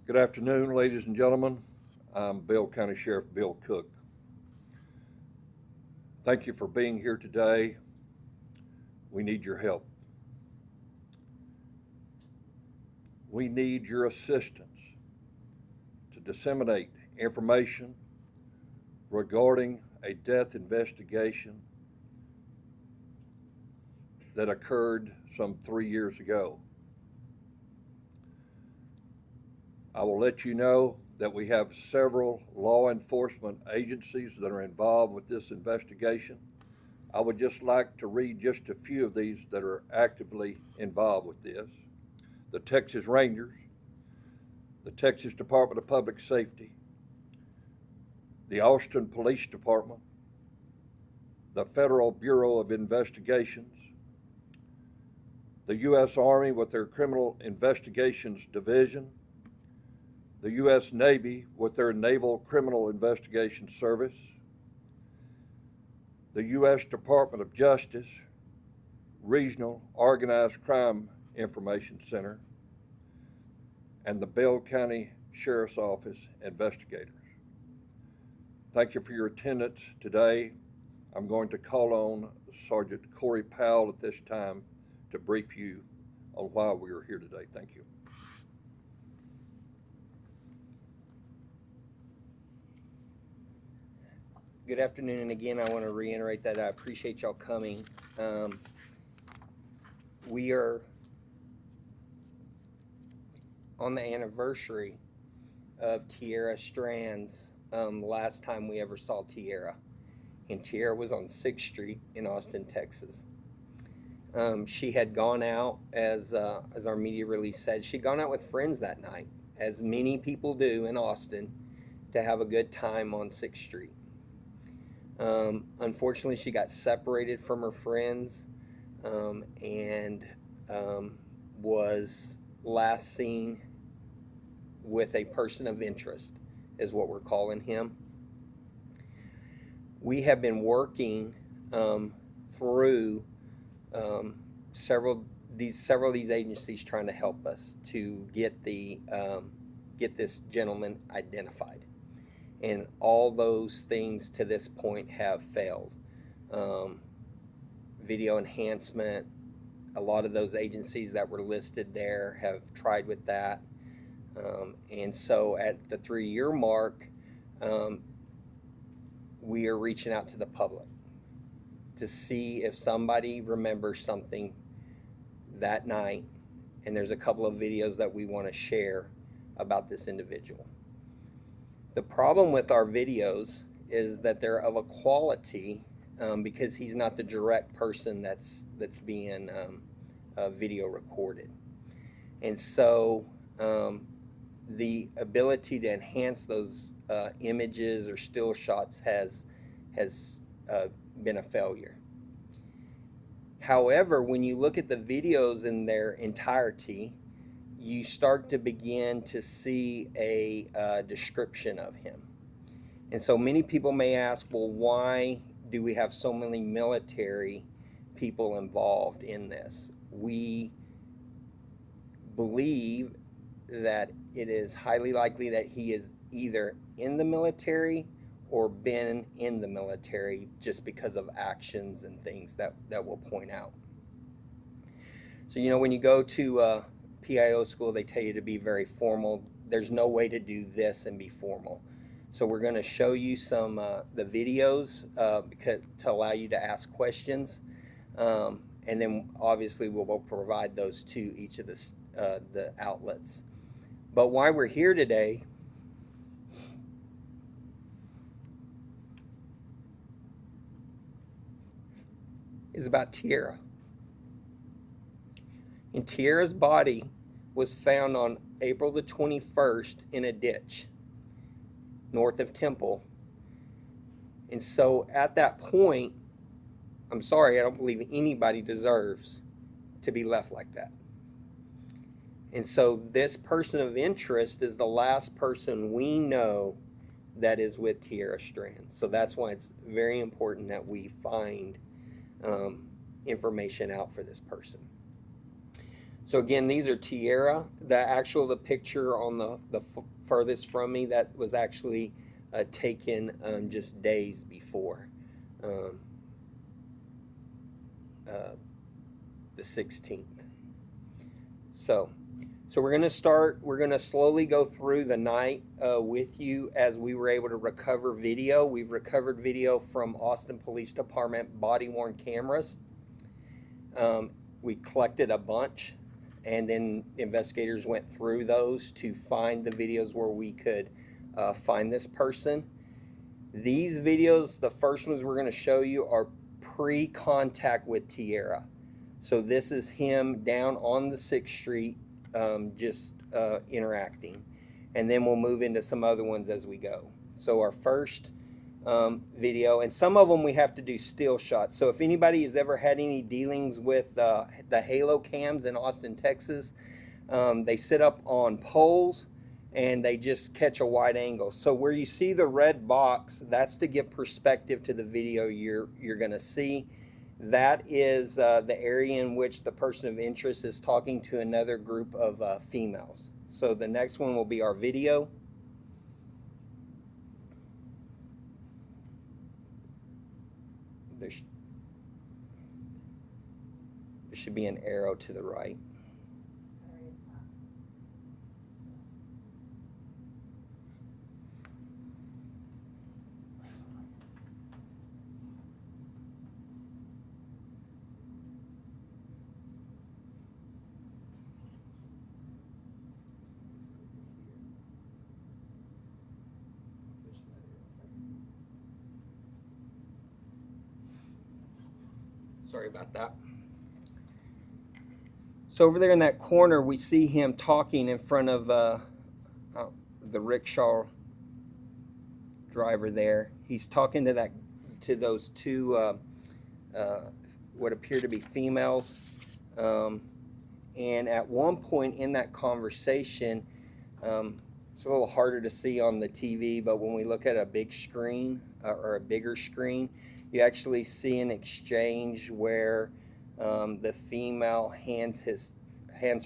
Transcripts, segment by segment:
Good afternoon, ladies and gentlemen. I'm Bell County Sheriff Bill Cook. Thank you for being here today. We need your help. We need your assistance to disseminate information regarding a death investigation that occurred some 3 years ago. I will let you know that we have several law enforcement agencies that are involved with this investigation. I would just like to read just a few of these that are actively involved with this. The Texas Rangers, the Texas Department of Public Safety, the Austin Police Department, the Federal Bureau of Investigations, the U.S. Army with their Criminal Investigations Division, the U.S. Navy with their Naval Criminal Investigation Service, the U.S. Department of Justice, Regional Organized Crime Information Center, and the Bell County Sheriff's Office investigators. Thank you for your attendance today. I'm going to call on Sergeant Corey Powell at this time to brief you on why we are here today. Thank you. Good afternoon, and again, I want to reiterate that I appreciate y'all coming. We are on the anniversary of Tiera Strand's last time we ever saw Tiera. And Tiera was on 6th Street in Austin, Texas. She had gone out, as our media release said, she'd gone out with friends that night, as many people do in Austin, to have a good time on 6th Street. Unfortunately, she got separated from her friends and was last seen with a person of interest, is what we're calling him. We have been working through several of these agencies trying to help us to get this gentleman identified. And all those things to this point have failed. Video enhancement, a lot of those agencies that were listed there have tried with that. And so at the 3-year mark, we are reaching out to the public to see if somebody remembers something that night. And there's a couple of videos that we want to share about this individual. The problem with our videos is that they're of a quality because he's not the direct person that's being video recorded. And so the ability to enhance those images or still shots has been a failure. However, when you look at the videos in their entirety, you start to begin to see a description of him. And so many people may ask, well, why do we have so many military people involved in this? We believe that it is highly likely that he is either in the military or been in the military just because of actions and things that we'll point out. So, when you go to PIO school, they tell you to be very formal. There's no way to do this and be formal. So we're going to show you some the videos to allow you to ask questions, and then obviously we'll provide those to each of the outlets. But why we're here today is about Tiera. And Tiera's body was found on April the 21st in a ditch north of Temple. And so at that point, I'm sorry, I don't believe anybody deserves to be left like that. And so this person of interest is the last person we know that is with Tiera Strand. So that's why it's very important that we find information out for this person. So again, these are Tiera. The picture on the furthest from me, that was actually taken just days before um, the 16th. So we're going to start. We're going to slowly go through the night with you as we were able to recover video. We've recovered video from Austin Police Department body-worn cameras. We collected a bunch, and then investigators went through those to find the videos where we could find this person. These videos, the first ones we're going to show you, are pre-contact with Tiera. So this is him down on the 6th Street, just interacting. And then we'll move into some other ones as we go. So our first video, and some of them we have to do still shots. So if anybody has ever had any dealings with the Halo cams in Austin, Texas, they sit up on poles and they just catch a wide angle. So where you see the red box, that's to get perspective to the video you're going to see. That is the area in which the person of interest is talking to another group of females. So the next one will be our video. There should be an arrow to the right. Sorry about that. So over there in that corner, we see him talking in front of the rickshaw driver there. He's talking to those two what appear to be females. And at one point in that conversation, it's a little harder to see on the TV, but when we look at a big screen or a bigger screen, you actually see an exchange where the female hands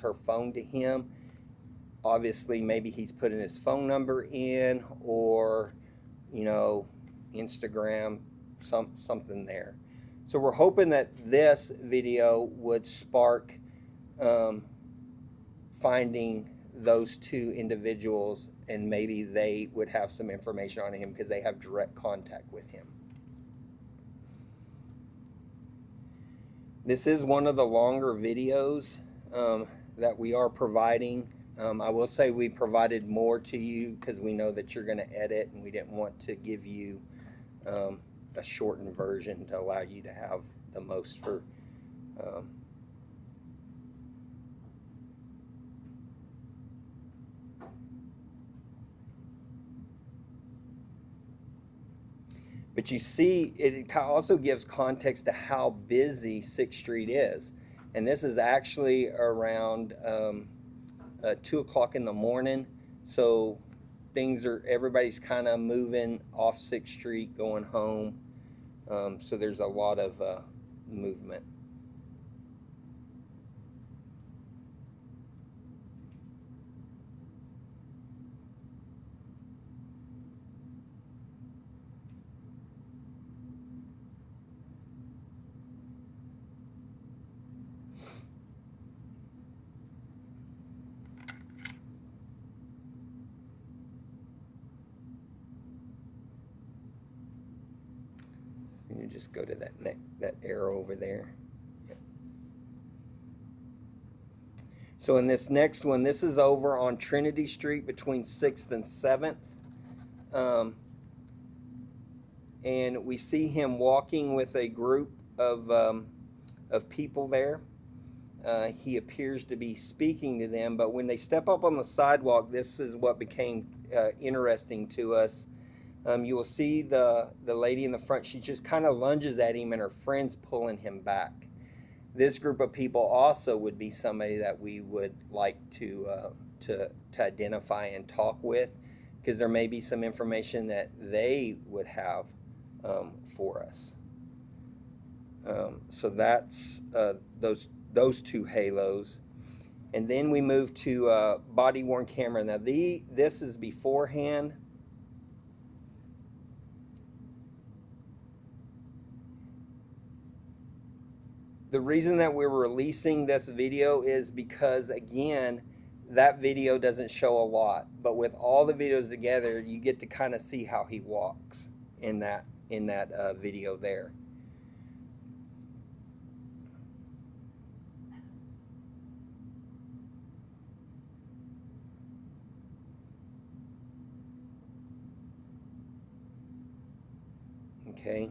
her phone to him. Obviously, maybe he's putting his phone number in, or Instagram, something there. So we're hoping that this video would spark finding those two individuals, and maybe they would have some information on him because they have direct contact with him. This is one of the longer videos that we are providing. I will say we provided more to you because we know that you're going to edit, and we didn't want to give you a shortened version to allow you to have the most for but you see, it also gives context to how busy 6th Street is. And this is actually around 2 o'clock in the morning. So everybody's kind of moving off 6th Street, going home. So there's a lot of movement. You just go to that arrow over there. Yep. So in this next one, this is over on Trinity Street between 6th and 7th. And we see him walking with a group of people there. He appears to be speaking to them, but when they step up on the sidewalk, this is what became interesting to us. You will see the lady in the front. She just kind of lunges at him, and her friend's pulling him back. This group of people also would be somebody that we would like to identify and talk with, because there may be some information that they would have for us. So that's those two halos. And then we move to body worn camera. Now this is beforehand. The reason that we're releasing this video is because, again, that video doesn't show a lot, but with all the videos together, you get to kind of see how he walks in that video there. Okay,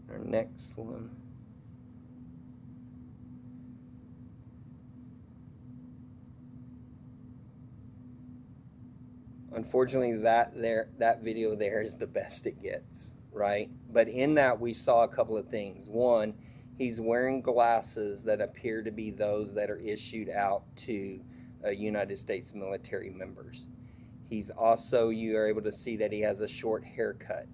our next one. Unfortunately, that video there is the best it gets, right? But in that, we saw a couple of things. One, he's wearing glasses that appear to be those that are issued out to United States military members. He's also, you are able to see that he has a short haircut.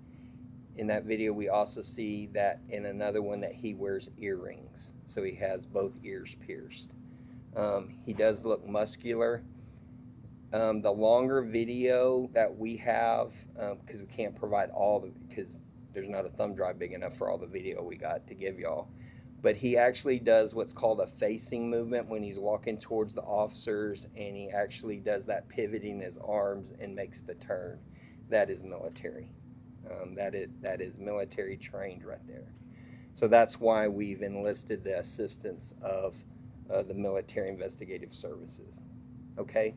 In that video, we also see that in another one that he wears earrings. So he has both ears pierced. He does look muscular. The longer video that we have, because we can't provide all the, because there's not a thumb drive big enough for all the video we got to give y'all. But he actually does what's called a facing movement when he's walking towards the officers, and he actually does that pivoting his arms and makes the turn. That is military. That is military trained right there. So that's why we've enlisted the assistance of the military investigative services. Okay.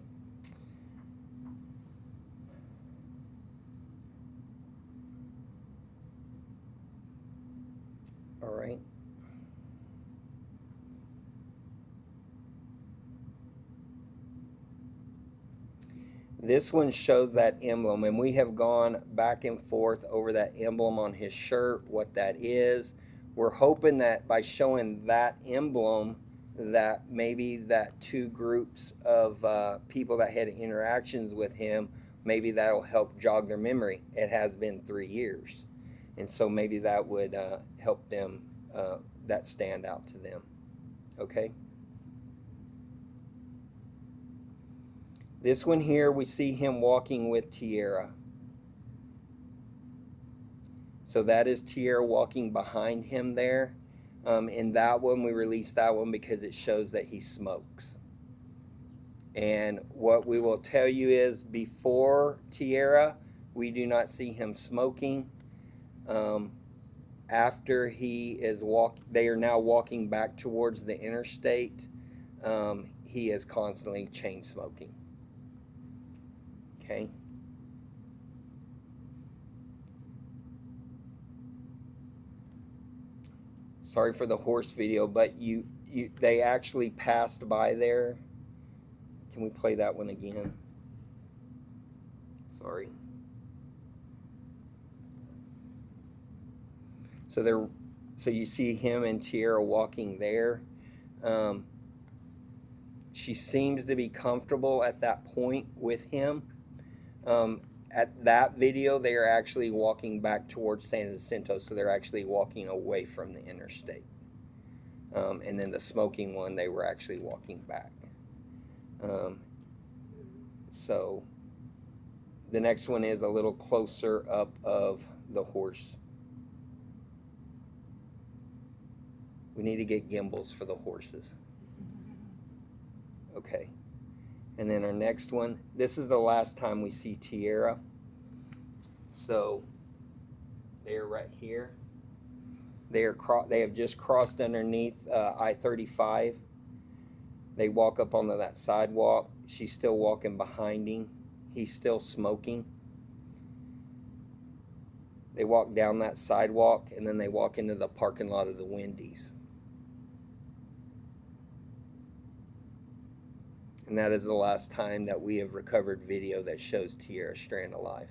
All right. This one shows that emblem, and we have gone back and forth over that emblem on his shirt, what that is. We're hoping that by showing that emblem, that maybe that two groups of people that had interactions with him, maybe that'll help jog their memory. It has been 3 years. And so maybe that would help them, that stand out to them. Okay? This one here, we see him walking with Tiera. So that is Tiera walking behind him there. In that one, we released that one because it shows that he smokes. And what we will tell you is before Tiera, we do not see him smoking. After he is they are now walking back towards the interstate. He is constantly chain smoking. Okay. Sorry for the horse video, but they actually passed by there. Can we play that one again? Sorry. So you see him and Tiera walking there. She seems to be comfortable at that point with him. At that video, they are actually walking back towards San Jacinto, so they're actually walking away from the interstate. And then the smoking one, they were actually walking back. So the next one is a little closer up of the horse. We need to get gimbals for the horses. Okay. And then our next one, this is the last time we see Tiera. So they're right here. They have just crossed underneath I-35. They walk up onto that sidewalk. She's still walking behind him. He's still smoking. They walk down that sidewalk, and then they walk into the parking lot of the Wendy's. And that is the last time that we have recovered video that shows Tiera Strand alive.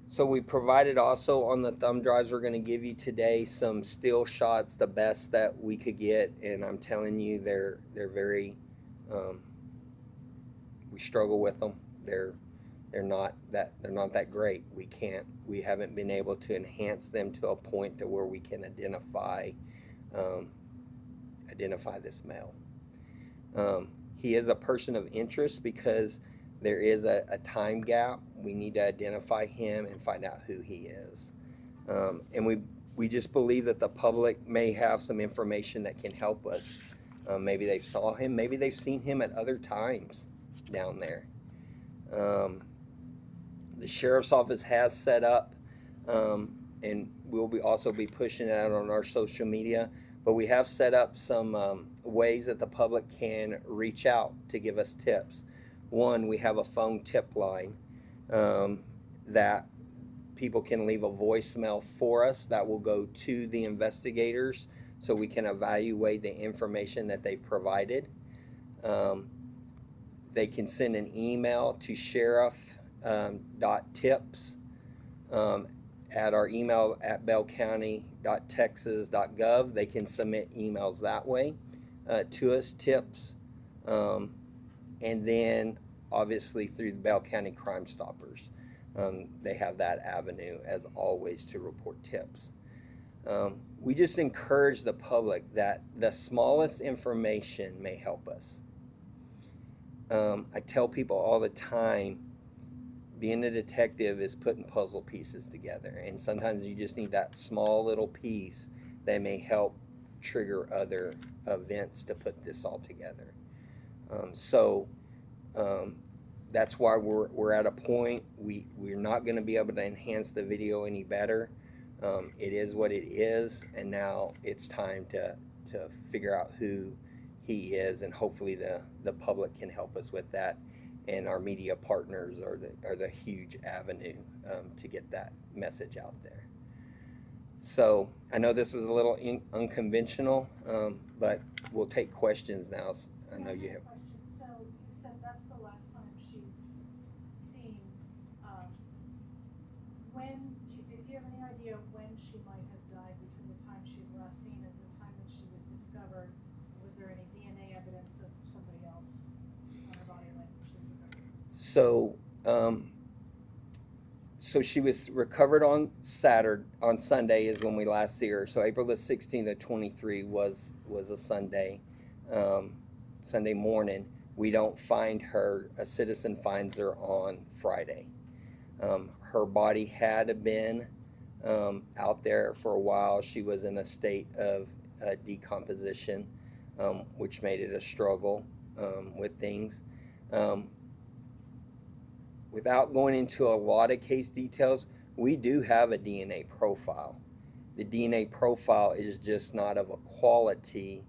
So we provided also on the thumb drives we're going to give you today some still shots, the best that we could get. And I'm telling you, they're very, we struggle with them. They're they're not that great. We haven't been able to enhance them to a point to where we can identify this male. He is a person of interest because there is a time gap. We need to identify him and find out who he is. And we just believe that the public may have some information that can help us. Maybe they saw him, maybe they've seen him at other times down there. The sheriff's office has set up, and we'll also be pushing it out on our social media, but we have set up some ways that the public can reach out to give us tips. One, we have a phone tip line that people can leave a voicemail for us that will go to the investigators so we can evaluate the information that they've provided. They can send an email to sheriff.tips at our email at bellcounty.texas.gov. They can submit emails that way to us, tips. And then obviously through the Bell County Crime Stoppers. They have that avenue as always to report tips. We just encourage the public that the smallest information may help us. I tell people all the time, being a detective is putting puzzle pieces together, and sometimes you just need that small little piece that may help trigger other events to put this all together. That's why we're at a point we're not going to be able to enhance the video any better. It is what it is, and now it's time to figure out who he is, and hopefully the public can help us with that, and our media partners are the huge avenue to get that message out there. So I know this was a little unconventional, but we'll take questions now. I know you have. So you said that's the last time she's seen. When do you have any idea when she might have died between the time she was last seen and the time that she was discovered? Was there any DNA evidence of somebody else on her body when she was recovered? So she was recovered on Sunday is when we last see her. So April the 16th of 23 was a Sunday. Sunday morning. We don't find her. A citizen finds her on Friday. Her body had been out there for a while. She was in a state of decomposition, which made it a struggle with things. Without going into a lot of case details, we do have a DNA profile. The DNA profile is just not of a quality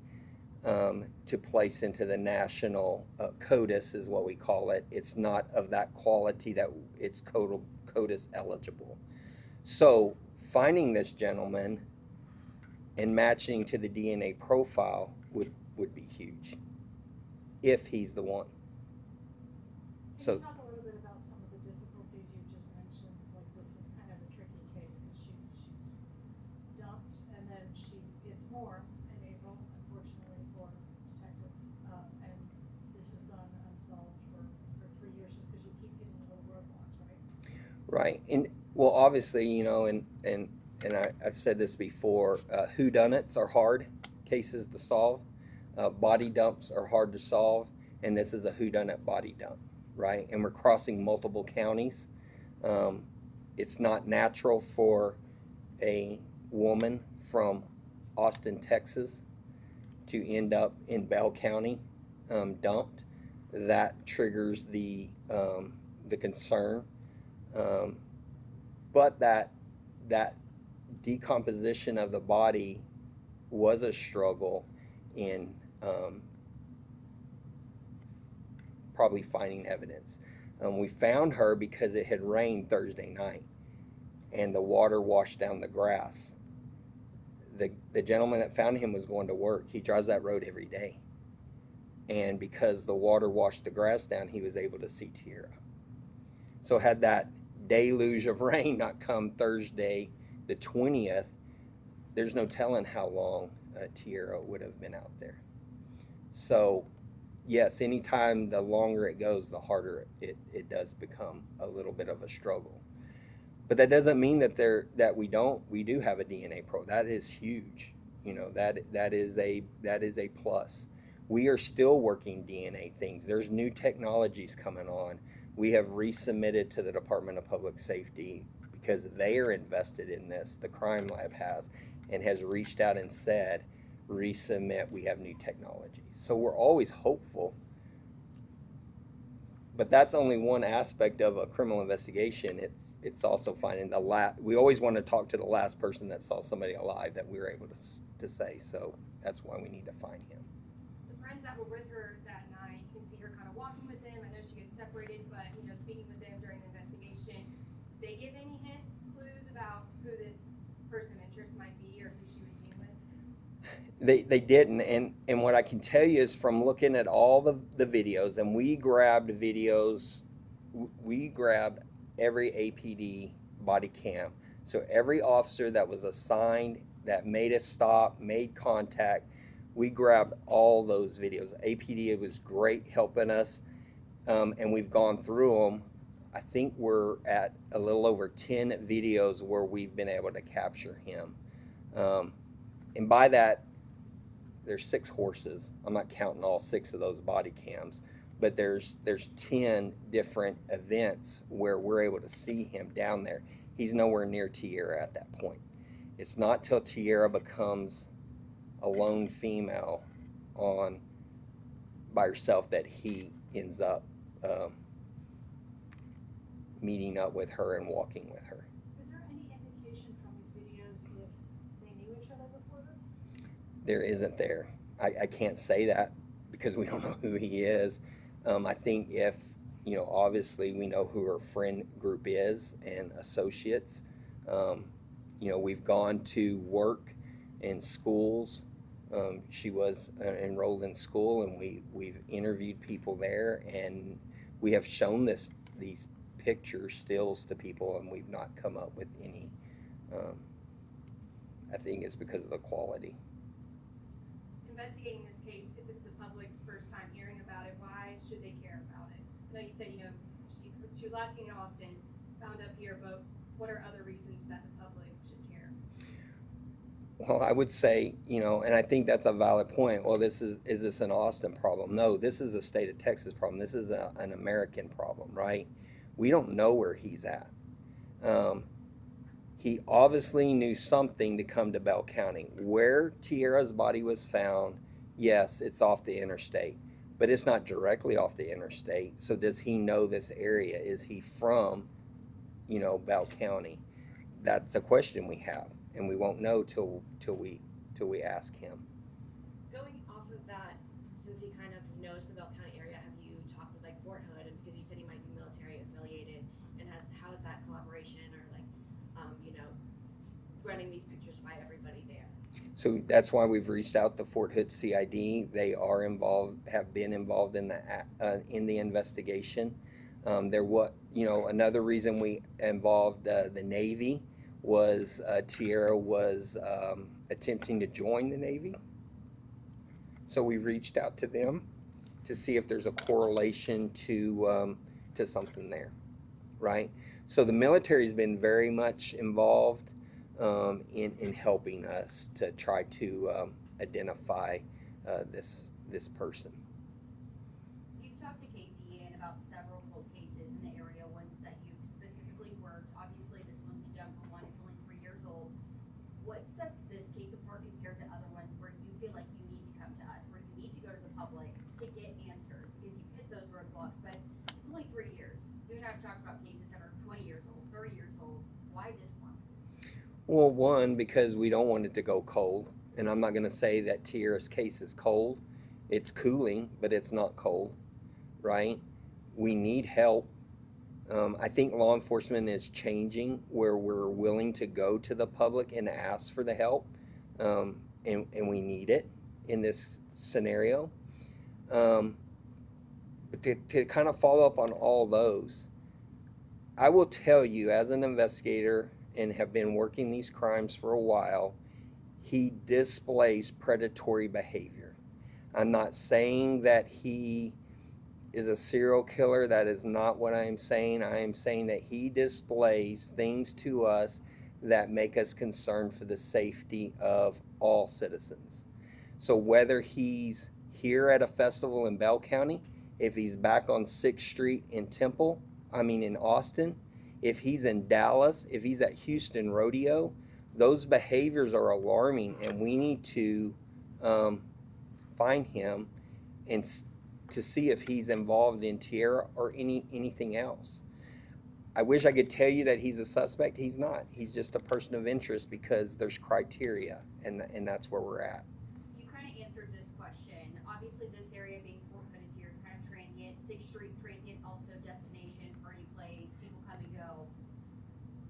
to place into the national CODIS is what we call it. It's not of that quality that it's CODIS eligible. So finding this gentleman and matching to the DNA profile would be huge, if he's the one. Can you talk a little bit about some of the difficulties you just mentioned? Like, this is kind of a tricky case because she's dumped and then she gets more in April, unfortunately for detectives, and this has gone unsolved for 3 years just because you keep hitting little roadblocks, right? Right, and well, obviously, you know, and I've said this before, whodunits are hard cases to solve. Body dumps are hard to solve, and this is a whodunit body dump, right? And we're crossing multiple counties. It's not natural for a woman from Austin, Texas, to end up in Bell County dumped. That triggers the concern, but that decomposition of the body was a struggle in probably finding evidence. We found her because it had rained Thursday night and the water washed down the grass. The gentleman that found him was going to work. He drives that road every day. And because the water washed the grass down, he was able to see Tiera. So had that deluge of rain not come Thursday the 20th, there's no telling how long Tiera would have been out there. So yes, anytime the longer it goes, the harder it does become a little bit of a struggle. But that doesn't mean that we do have a DNA pro. That is huge. You know, that is a plus. We are still working DNA things. There's new technologies coming on. We have resubmitted to the Department of Public Safety because they are invested in this. The crime lab has, and has reached out and said, resubmit, we have new technologies. So we're always hopeful. But that's only one aspect of a criminal investigation. It's also finding the last. We always want to talk to the last person that saw somebody alive that we were able to say. So that's why we need to find him. The friends that were with her that night, you can see her kind of walking with them. I know she gets separated, but speaking with them during the investigation, they give any hints, clues about who this person of interest might be or who she was seen with? They didn't, and what I can tell you is from looking at all the videos, and we grabbed videos, we grabbed every APD body cam. So every officer that was assigned, that made a stop, made contact, we grabbed all those videos. APD was great helping us, and we've gone through them. I think we're at a little over 10 videos where we've been able to capture him. And by that, there's 6 horses. I'm not counting all 6 of those body cams, but there's 10 different events where we're able to see him down there. He's nowhere near Tiera at that point. It's not till Tiera becomes a lone female by herself that he ends up meeting up with her and walking with her. Is there any indication from these videos if they knew each other before this? There isn't there. I can't say that because we don't know who he is. I think if, obviously we know who her friend group is and associates. We've gone to work in schools. She was enrolled in school, and we've interviewed people there, and we have shown these picture stills to people, and we've not come up with any. I think it's because of the quality. Investigating this case, if it's the public's first time hearing about it, why should they care about it? I know you said, she was last seen in Austin, found up here, but what are other reasons that the public should care? Well, I would say, and I think that's a valid point. Well, is this an Austin problem? No, this is a state of Texas problem. This is an American problem, right? We don't know where he's at. He obviously knew something to come to Bell County. Where Tiera's body was found, yes, it's off the interstate, but it's not directly off the interstate. So does he know this area? Is he from, Bell County? That's a question we have, and we won't know till we ask him. Going off of that, since he kind of knows the Bell County area, have you talked with Fort Hood, and because you said he might be military affiliated, and how is that collaboration or running these pictures by everybody there? So that's why we've reached out to Fort Hood CID. They are have been involved in the investigation. Another reason we involved the Navy was Tiera was attempting to join the Navy. So we reached out to them to see if there's a correlation to something there, right? So the military has been very much involved in helping us to try to identify this person. You've talked to KCEN about several cold cases in the area, ones that you've specifically worked. Obviously, this one's a younger one. It's only 3 years old. What sets this case apart compared to other ones where you feel like you need to come to us, where you need to go to the public to get answers? Because you've hit those roadblocks, but it's only 3 years. You and I have talked about cases that are 20 years old, 30 years old. Why this one? Well, one, because we don't want it to go cold. And I'm not going to say that Tiera's case is cold. It's cooling, but it's not cold, right? We need help. I think law enforcement is changing where we're willing to go to the public and ask for the help. And we need it in this scenario. But to kind of follow up on all those, I will tell you as an investigator and have been working these crimes for a while, he displays predatory behavior. I'm not saying that he is a serial killer. That is not what I am saying. I am saying that he displays things to us that make us concerned for the safety of all citizens. So whether he's here at a festival in Bell County, if he's back on 6th Street in in Austin, if he's in Dallas, if he's at Houston Rodeo, those behaviors are alarming, and we need to find him and to see if he's involved in Tiera or anything else. I wish I could tell you that he's a suspect. He's not. He's just a person of interest because there's criteria, and that's where we're at. You kind of answered this question. Obviously, this area being Fort Hood is here. It's kind of transient. 6th Street transient, also destination, party place, people come and go.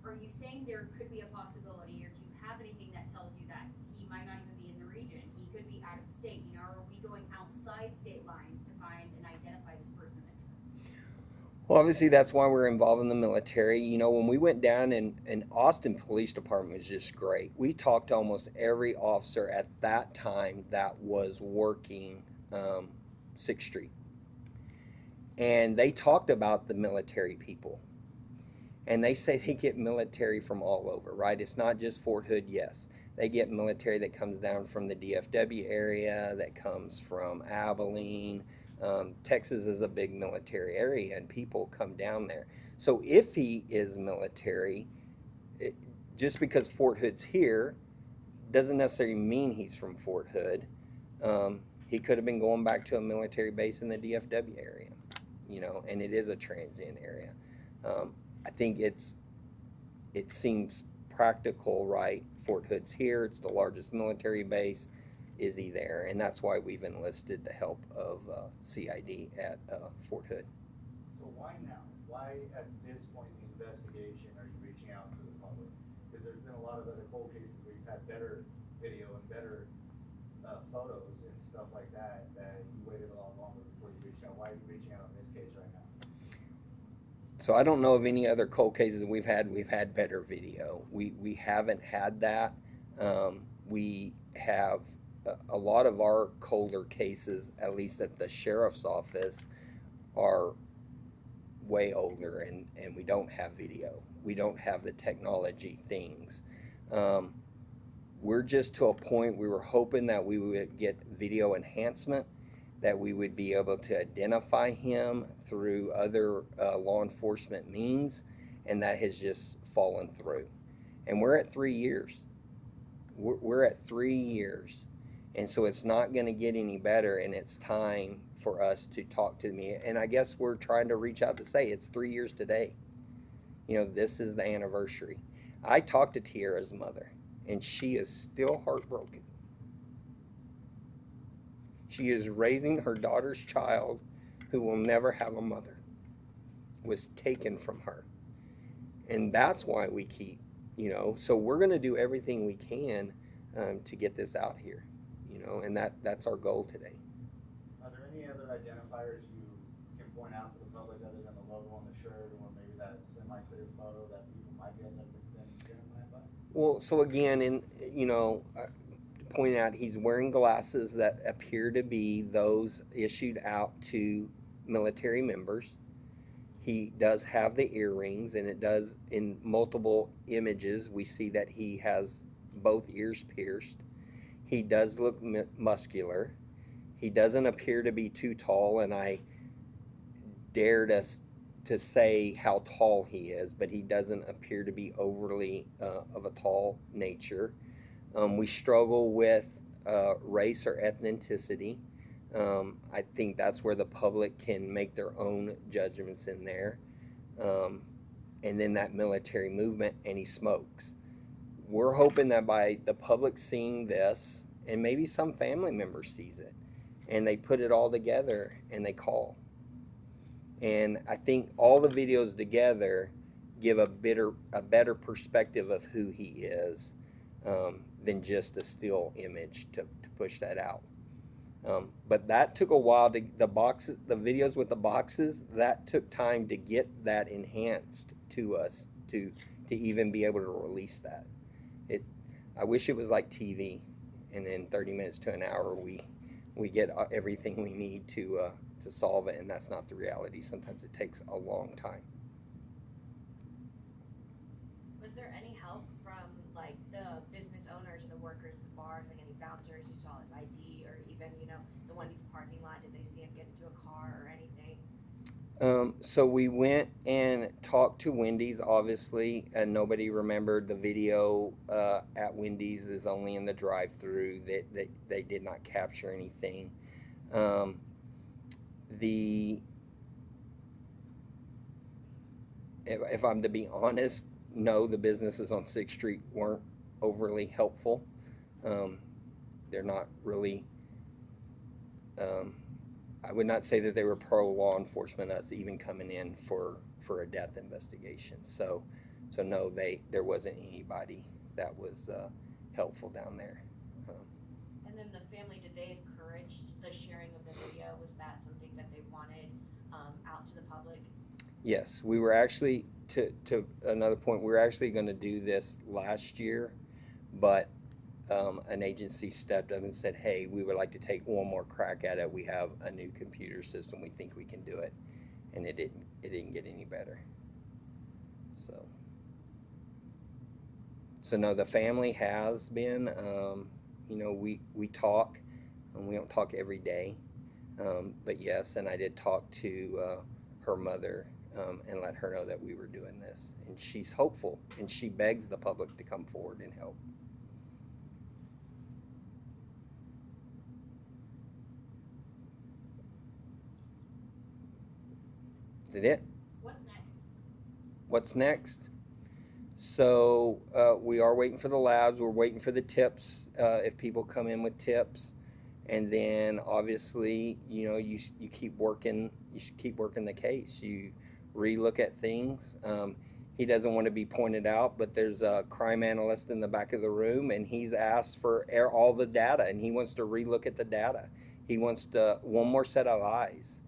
Are you saying there could be a possibility, or do you have anything that tells you that he might not even be in the region? He could be out of state. Are we going outside state lines to find and identify this person of interest? Well, obviously, that's why we're involved in the military. When we went down, and Austin Police Department was just great. We talked to almost every officer at that time that was working 6th Street. And they talked about the military people. And they say they get military from all over, right? It's not just Fort Hood, yes. They get military that comes down from the DFW area, that comes from Abilene. Texas is a big military area, and people come down there. So if he is military, just because Fort Hood's here doesn't necessarily mean he's from Fort Hood. He could have been going back to a military base in the DFW area, and it is a transient area. I think it seems practical, right? Fort Hood's here. It's the largest military base. Is he there? And that's why we've enlisted the help of CID at Fort Hood. So why now? Why at this point in the investigation are you reaching out to the public? Because there's been a lot of other cold cases where you've had better video and better photos and stuff like that you waited a lot longer before you reached out. Why are you reaching out on this case right now? So I don't know of any other cold cases that we've had better video. We haven't had that. We have a lot of our colder cases, at least at the sheriff's office, are way older, and we don't have video. We don't have the technology things. We're just to a point, we were hoping that we would get video enhancement, that we would be able to identify him through other law enforcement means, and that has just fallen through. And we're at 3 years. We're at 3 years. And so it's not going to get any better, and it's time for us to talk to the media. And I guess we're trying to reach out to say it's 3 years today. This is the anniversary. I talked to Tiera's mother, and she is still heartbroken. She is raising her daughter's child who will never have a mother, was taken from her. And that's why we keep, so we're going to do everything we can to get this out here, and that's our goal today. Are there any other identifiers you can point out to the public other than the logo on the shirt, or maybe that semi-clear photo that people might be able to identify by? Well, so again, pointing out he's wearing glasses that appear to be those issued out to military members. He does have the earrings, and it does, in multiple images, we see that he has both ears pierced. He does look muscular. He doesn't appear to be too tall, and I dare to say how tall he is, but he doesn't appear to be overly of a tall nature. We struggle with race or ethnicity. I think that's where the public can make their own judgments in there. And then that military movement, and he smokes. We're hoping that by the public seeing this, and maybe some family member sees it, and they put it all together and they call. And I think all the videos together give a better perspective of who he is than just a still image to push that out. But that took a while to the videos with the boxes, that took time to get that enhanced to us to even be able to release that. I wish it was like TV, and in 30 minutes to an hour we we get everything we need to solve it, and that's not the reality. Sometimes it takes a long time. Was there any help from like the business owners or the workers at the bars, like any bouncers who saw his ID, or even, you know, the Wendy's parking lot? Did they see him get into a car or anything? So we went and talked to Wendy's, obviously, and nobody remembered. The video at Wendy's is only in the drive-through. That they did not capture anything. If I'm to be honest, no, the businesses on 6th Street weren't overly helpful. They're not really. I would not say that they were pro law enforcement, us even coming in for a death investigation. So no, there wasn't anybody that was helpful down there. And then the family, did they encourage the sharing of the video? Was that something that they wanted out to the public? Yes, we were actually, to another point, we were actually going to do this last year, but an agency stepped up and said, hey, we would like to take one more crack at it. We have a new computer system. We think we can do it. And it didn't get any better. So no, the family has been, you know, we talk, and we don't talk every day. But yes, and I did talk to her mother and let her know that we were doing this. And she's hopeful, and she begs the public to come forward and help. Is that it? What's next? What's next? So we are waiting for the labs. We're waiting for the tips. If people come in with tips, and then obviously, you know, you keep working. You should keep working the case. You relook at things. He doesn't want to be pointed out, but there's a crime analyst in the back of the room, and he's asked for all the data, and he wants to relook at the data. He wants one more set of eyes.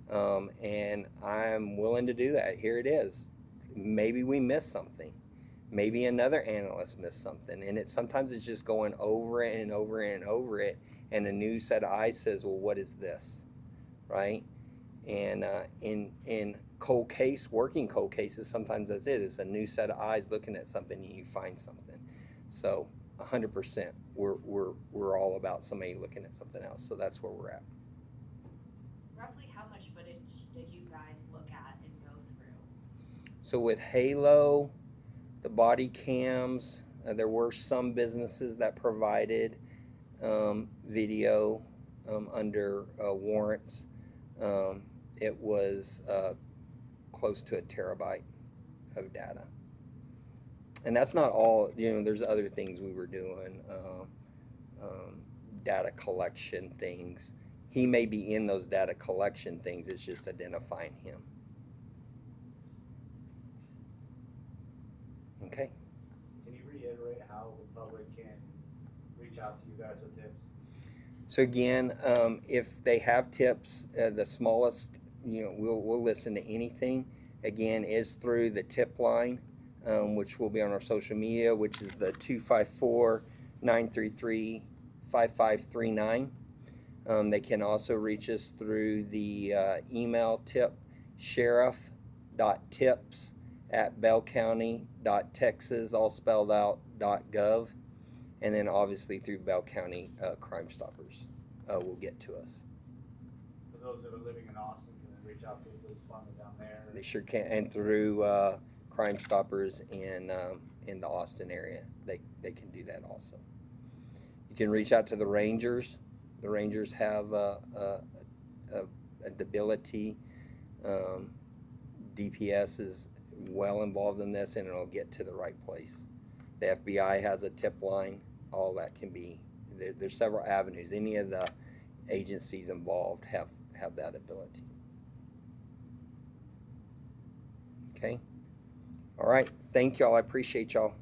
And I'm willing to do that. Here it is. Maybe we missed something. Maybe another analyst missed something. And sometimes it's just going over it and over and over it. And a new set of eyes says, well, what is this? Right? And in working cold cases, sometimes that's it. It's a new set of eyes looking at something and you find something. So 100%, we're all about somebody looking at something else. So that's where we're at. Roughly how much footage did you guys look at and go through? So with Halo, the body cams, there were some businesses that provided video under warrants. It was close to a terabyte of data. And that's not all, you know, there's other things we were doing, data collection things. He may be in those data collection things, it's just identifying him. Okay. Can you reiterate how the public can reach out to you guys with tips? So again, if they have tips, the smallest, you know, we'll listen to anything. Again, is through the tip line, which will be on our social media, which is the 254-933-5539. They can also reach us through the email tip, sheriff.tips@bellcounty.texas, all spelled out, .gov. And then obviously through Bell County Crime Stoppers will get to us. For those that are living in Austin, can they reach out to the police department down there? They sure can, and through Crime Stoppers in the Austin area, they can do that also. You can reach out to the Rangers. The Rangers have a ability. DPS is well involved in this, and it'll get to the right place. The FBI has a tip line. All that can be. There's several avenues. Any of the agencies involved have that ability. Okay. All right. Thank y'all. I appreciate y'all.